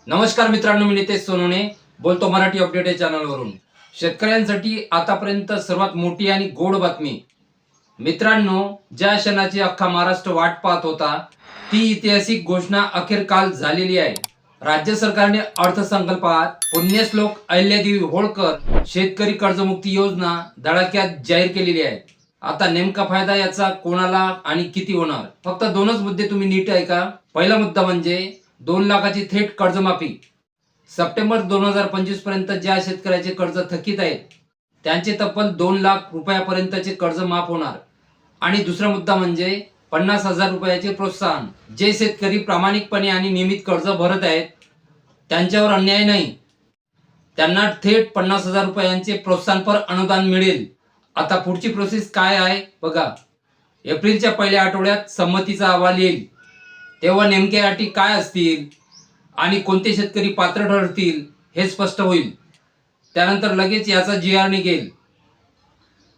नमस्कार मित्रांनो, मी नितेश सोनवणे बोलतो मराठी अपडेट या चॅनलवरून। शेतकऱ्यांसाठी आतापर्यंत सर्वात मोठी आणि गोड बातमी। मित्रांनो, ज्या क्षणाची अख्खा महाराष्ट्र वाट पाहत होता ती ऐतिहासिक घोषणा अखेर काल झालेली आहे। राज्य सरकारने अर्थसंकल्पात पुण्यश्लोक अहिल्यादेवी होळकर शेतकरी कर्जमुक्ती योजना धडाक्यात जाहीर केलेली आहे। आता नेमका फायदा याचा कोणाला आणि किती होणार, फक्त दोनच मुद्दे तुम्ही नीट ऐका। पहिला मुद्दा म्हणजे 2 लाखाची थेट कर्जमाफी। सप्टेंबर 2025 पर्यंत ज्या शेतकऱ्याचे कर्ज थकीत आहेत त्यांचे तब्बल 2 लाख रुपयापर्यंतचे कर्ज माफ होणार। आणि दुसरा मुद्दा म्हणजे 50,000 रुपयाचे प्रोत्साहन। जे शेतकरी प्रामाणिकपणे आणि नियमित कर्ज भरत आहेत त्यांच्यावर अन्याय नाही, त्यांना थेट 50,000 रुपयांचे प्रोत्साहनपर अनुदान मिळेल। आता पुढची प्रोसेस काय आहे बघा। एप्रिलच्या पहिल्या आठवड्यात संमतीचा अहवाल येईल, तेव्हा नेमक्या अटी काय असतील आणि कोणते शेतकरी पात्र ठरतील हे स्पष्ट होईल। त्यानंतर लगेच याचा GR निघेल।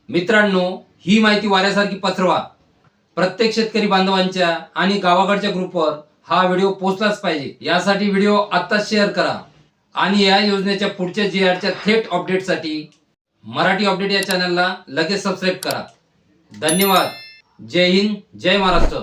मित्रांनो, ही माहिती वाऱ्यासारखी पसरवा। प्रत्येक शेतकरी बांधवांच्या आणि गावाकडच्या ग्रुपवर हा व्हिडिओ पोहोचलाच पाहिजे। यासाठी व्हिडिओ आत्ताच शेअर करा आणि या योजनेच्या पुढच्या GRच्या थेट अपडेटसाठी मराठी अपडेट या चॅनलला लगेच सबस्क्राईब करा। धन्यवाद। जय हिंद, जय महाराष्ट्र।